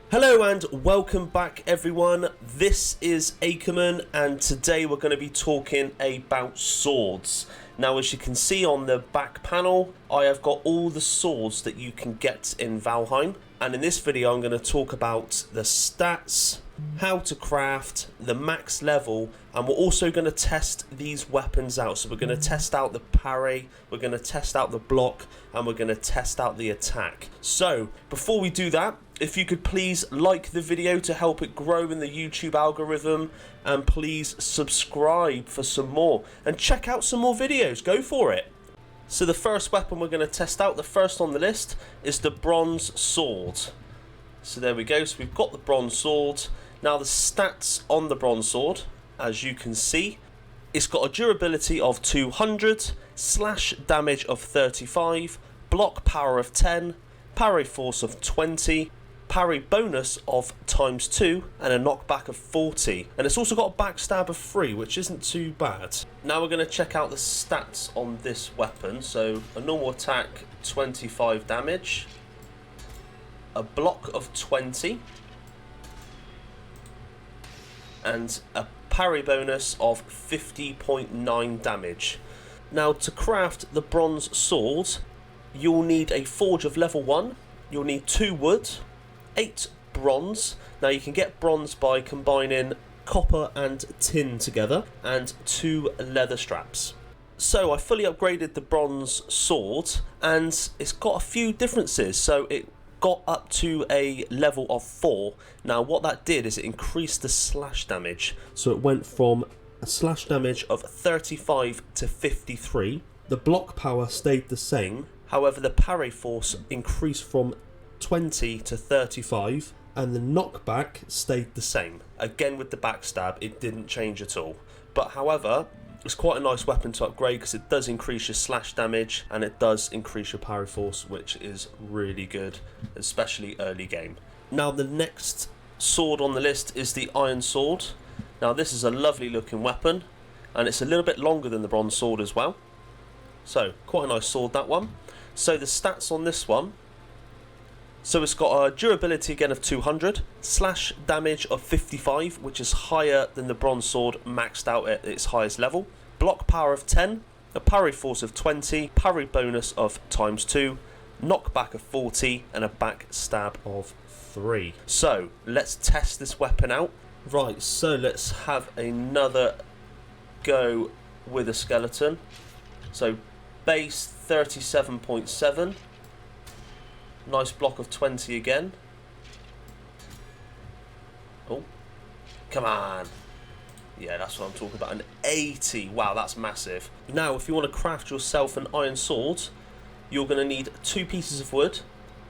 Hello and welcome back everyone, this is Ackerman and today we're going to be talking about swords. Now as you can see on the back panel, I have got all the swords that you can get in Valheim, and in this video I'm going to talk about the stats, how to craft, the max level, and we're also going to test these weapons out. So we're going to test out the parry, we're going to test out the block, and we're going to test out the attack. So before we do that, if you could please like the video to help it grow in the YouTube algorithm, and please subscribe for some more and check out some more videos, go for it. So the first weapon we're going to test out, the first on the list, is the bronze sword. So there we go, so we've got the bronze sword. Now the stats on the bronze sword, as you can see, it's got a durability of 200, slash damage of 35, block power of 10, parry force of 20, parry bonus of ×2, and a knockback of 40. And it's also got a backstab of 3, which isn't too bad. Now we're going to check out the stats on this weapon. So a normal attack, 25 damage, a block of 20, and a parry bonus of 50.9 damage. Now to craft the bronze sword, you'll need a forge of level 1, you'll need 2 wood, 8 bronze. Now you can get bronze by combining copper and tin together, and 2 leather straps. So I fully upgraded the bronze sword and it's got a few differences. So it got up to a level of 4. Now what that did is it increased the slash damage. So it went from a slash damage of 35 to 53. The block power stayed the same. However, the parry force increased from 20 to 35, and the knockback stayed the same. Again with the backstab, it didn't change at all. But however, it's quite a nice weapon to upgrade because it does increase your slash damage and it does increase your parry force, which is really good, especially early game. Now the next sword on the list is the iron sword. Now this is a lovely looking weapon and it's a little bit longer than the bronze sword as well. So quite a nice sword, that one. So the stats on this one, so it's got a durability again of 200, slash damage of 55, which is higher than the bronze sword maxed out at its highest level, block power of 10, a parry force of 20, parry bonus of ×2, knockback of 40, and a backstab of 3. So let's test this weapon out. Right, so let's have another go with a skeleton. So base 37.7. Nice block of 20 again. Oh, come on. Yeah, that's what I'm talking about. An 80. Wow, that's massive. Now, if you want to craft yourself an iron sword, you're going to need 2 pieces of wood,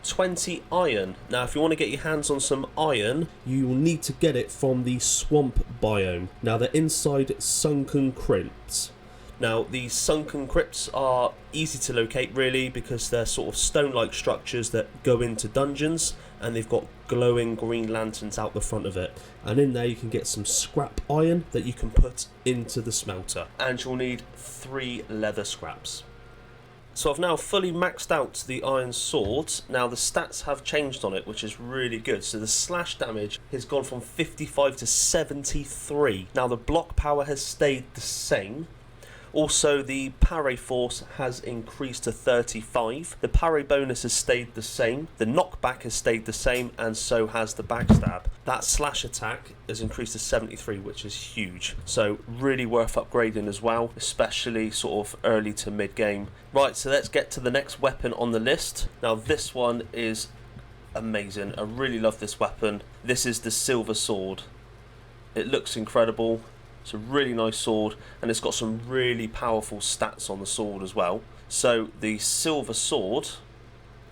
20 iron. Now, if you want to get your hands on some iron, you will need to get it from the swamp biome. Now, they're inside sunken crypts. Now, these sunken crypts are easy to locate really because they're sort of stone-like structures that go into dungeons, and they've got glowing green lanterns out the front of it. And in there you can get some scrap iron that you can put into the smelter. And you'll need 3 leather scraps. So I've now fully maxed out the iron sword. Now the stats have changed on it, which is really good. So the slash damage has gone from 55 to 73. Now the block power has stayed the same. Also, the parry force has increased to 35. The parry bonus has stayed the same. The knockback has stayed the same, and so has the backstab. That slash attack has increased to 73, which is huge. So really worth upgrading as well, especially sort of early to mid game. Right, so let's get to the next weapon on the list. Now this one is amazing. I really love this weapon. This is the silver sword. It looks incredible. It's a really nice sword, and it's got some really powerful stats on the sword as well. So the silver sword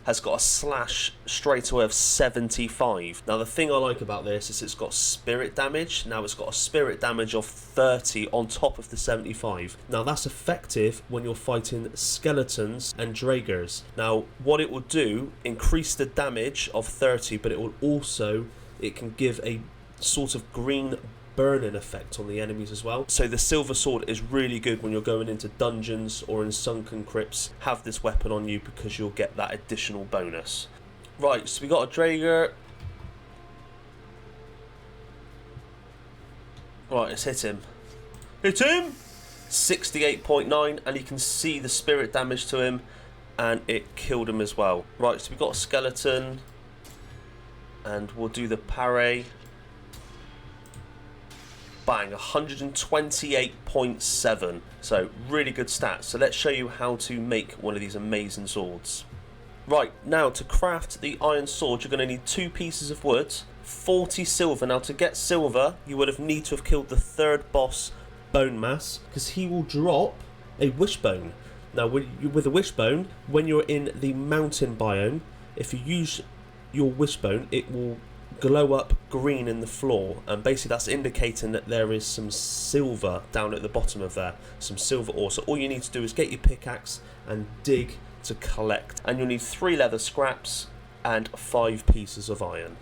has got a slash straight away of 75. Now the thing I like about this is it's got spirit damage. Now it's got a spirit damage of 30 on top of the 75. Now that's effective when you're fighting skeletons and dragers. Now what it will do, increase the damage of 30, but it will also, it can give a sort of green burning effect on the enemies as well. So the silver sword is really good when you're going into dungeons or in sunken crypts. Have this weapon on you because you'll get that additional bonus. Right, so we got a Drager. Right, let's hit him. Hit him! 68.9, and you can see the spirit damage to him, and it killed him as well. Right, so we've got a skeleton, and we'll do the parry. Bang, 128.7. So really good stats. So let's show you how to make one of these amazing swords. Right, now to craft the iron sword, you're going to need 2 pieces of wood, 40 silver. Now to get silver, you would have need to have killed the 3rd boss, Bone Mass, because he will drop a wishbone. Now with a wishbone, when you're in the mountain biome, if you use your wishbone, it will glow up green in the floor, and basically that's indicating that there is some silver down at the bottom of there, some silver ore. So all you need to do is get your pickaxe and dig to collect, and you'll need 3 leather scraps and 5 pieces of iron.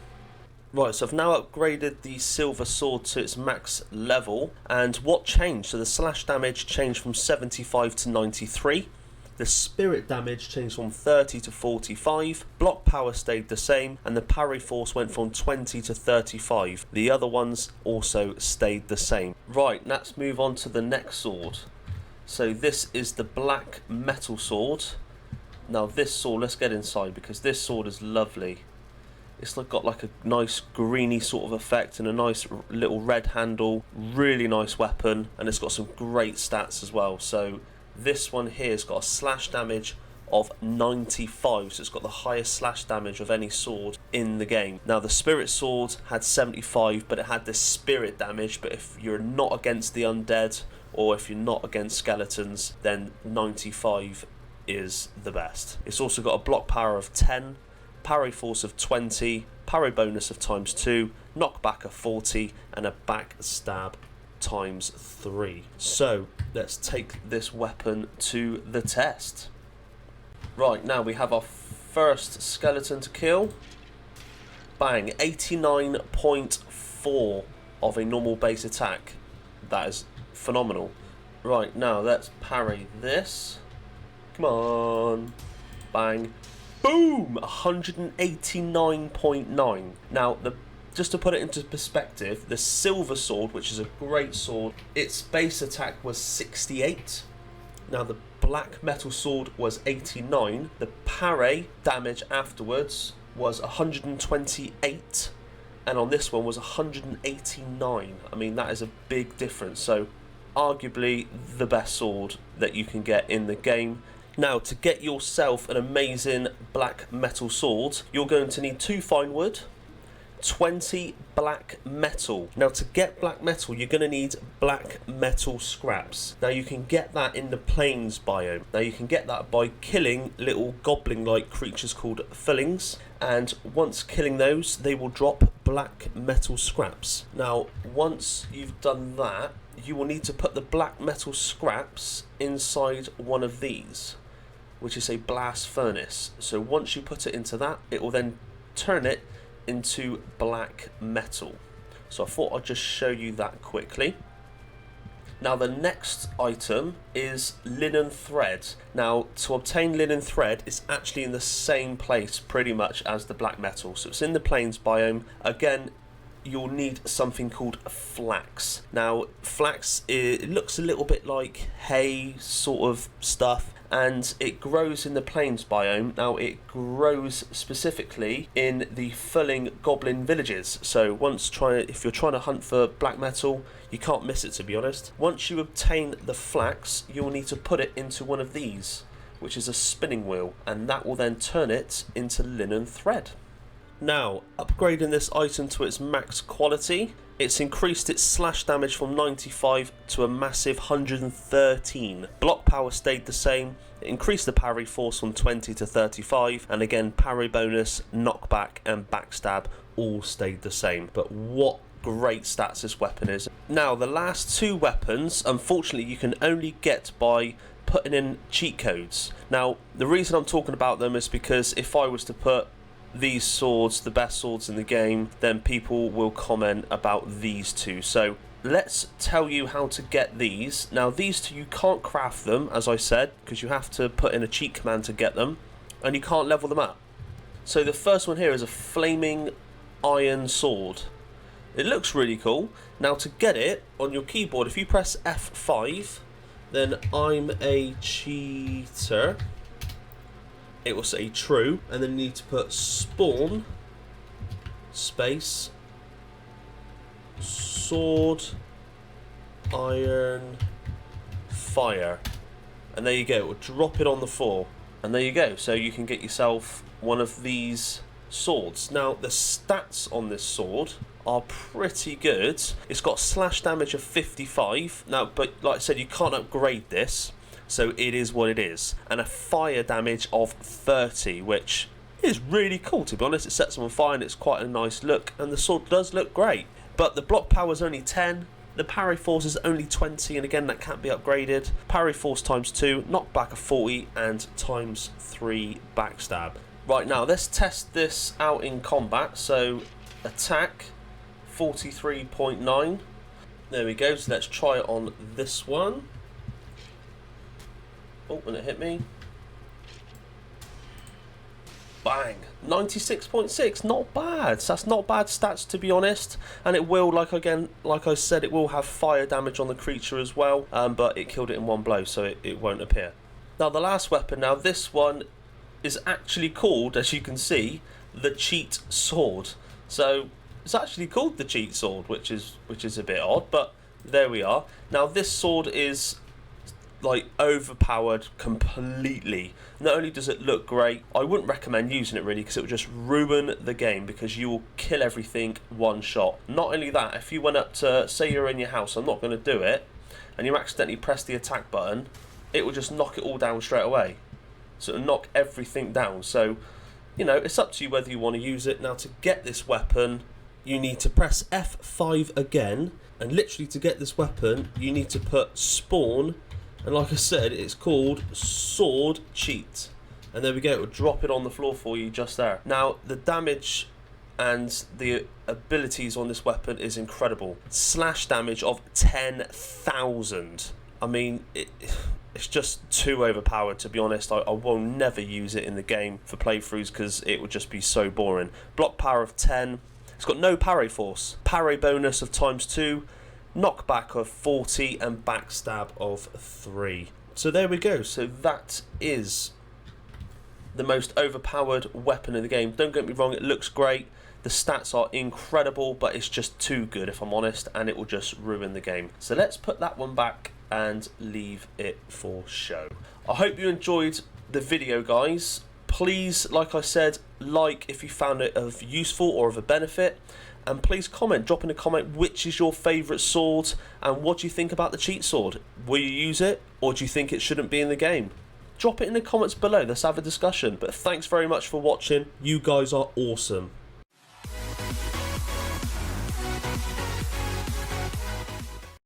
Right, so I've now upgraded the silver sword to its max level, and what changed? So the slash damage changed from 75 to 93. The spirit damage changed from 30 to 45, block power stayed the same, and the parry force went from 20 to 35. The other ones also stayed the same. Right, let's move on to the next sword. So this is the black metal sword. Now this sword, let's get inside, because this sword is lovely. It's got like a nice greeny sort of effect and a nice little red handle. Really nice weapon, and it's got some great stats as well. So this one here has got a slash damage of 95, so it's got the highest slash damage of any sword in the game. Now the spirit sword had 75, but it had this spirit damage, but if you're not against the undead or if you're not against skeletons, then 95 is the best. It's also got a block power of 10, parry force of 20, parry bonus of ×2, knockback of 40, and a backstab ×3. So let's take this weapon to the test. Right, now we have our first skeleton to kill. Bang, 89.4 of a normal base attack. That is phenomenal. Right, now let's parry this. Come on. Bang. Boom! 189.9. Now, just to put it into perspective, the silver sword, which is a great sword, its base attack was 68. Now, the black metal sword was 89. The parry damage afterwards was 128. And on this one was 189. I mean, that is a big difference. So, arguably the best sword that you can get in the game. Now, to get yourself an amazing black metal sword, you're going to need 2 fine wood, 20 black metal. Now, to get black metal, you're going to need black metal scraps. Now, you can get that in the plains biome. Now, you can get that by killing little goblin-like creatures called fillings, and once killing those, they will drop black metal scraps. Now, once you've done that, you will need to put the black metal scraps inside one of these, which is a blast furnace. So once you put it into that, it will then turn it into black metal. So I thought I'd just show you that quickly. Now the next item is linen thread. Now to obtain linen thread, it's actually in the same place pretty much as the black metal. So it's in the plains biome. Again, you'll need something called flax. Now flax, it looks a little bit like hay sort of stuff, and it grows in the plains biome. Now it grows specifically in the fulling goblin villages. So if you're trying to hunt for black metal, you can't miss it, to be honest. Once you obtain the flax, you'll need to put it into one of these, which is a spinning wheel, and that will then turn it into linen thread. Now, upgrading this item to its max quality, it's increased its slash damage from 95 to a massive 113. Block power stayed the same. It increased the parry force from 20 to 35, and again parry bonus, knockback and backstab all stayed the same. But what great stats this weapon is. Now, the last 2 weapons, unfortunately, you can only get by putting in cheat codes. Now, the reason I'm talking about them is because if I was to put these swords, the best swords in the game, then people will comment about these 2. So let's tell you how to get these. Now these 2, you can't craft them, as I said, because you have to put in a cheat command to get them, and you can't level them up. So the first one here is a flaming iron sword. It looks really cool. Now to get it on your keyboard, if you press F5, then I'm a cheater. It will say true, and then you need to put spawn, space, sword, iron, fire. And there you go, it will drop it on the floor. And there you go, so you can get yourself one of these swords. Now the stats on this sword are pretty good. It's got slash damage of 55. Now, but like I said, you can't upgrade this, so it is what it is. And a fire damage of 30, which is really cool, to be honest. It sets them on fire and it's quite a nice look, and the sword does look great. But the block power is only 10. The parry force is only 20, and again, that can't be upgraded. Parry force times 2, knockback of 40, and times 3 backstab. Right, now let's test this out in combat. So attack 43.9. There we go. So let's try it on this one. Oh, and it hit me. Bang! 96.6. Not bad. So that's not bad stats, to be honest. And it will, like I said, it will have fire damage on the creature as well. But it killed it in one blow, so it won't appear. Now the last weapon. Now this one is actually called, as you can see, the cheat sword. So it's actually called the cheat sword, which is a bit odd, but there we are. Now this sword is like overpowered completely. Not only does it look great, I wouldn't recommend using it really, because it would just ruin the game, because you will kill everything one shot. Not only that, if you went up to, say you're in your house, I'm not going to do it, and you accidentally press the attack button, it will just knock it all down straight away. So it'll knock everything down. So, you know, it's up to you whether you want to use it. Now to get this weapon, you need to press F5 again, and literally to get this weapon, you need to put spawn, and like I said, it's called sword cheat. And there we go, it will drop it on the floor for you just there. Now the damage and the abilities on this weapon is incredible. Slash damage of 10,000. I mean, it's just too overpowered, to be honest. I will never use it in the game for playthroughs, because it would just be so boring. Block power of 10. It's got no parry force. Parry bonus of times 2. Knockback of 40 and backstab of 3. So there we go. So that is the most overpowered weapon in the game. Don't get me wrong, it looks great. The stats are incredible, but it's just too good, if I'm honest, and it will just ruin the game. So let's put that one back and leave it for show. I hope you enjoyed the video, guys. Please, like I said, like if you found it of useful or of a benefit. And please comment, drop in a comment which is your favourite sword and what do you think about the cheat sword. Will you use it, or do you think it shouldn't be in the game? Drop it in the comments below, let's have a discussion. But thanks very much for watching, you guys are awesome.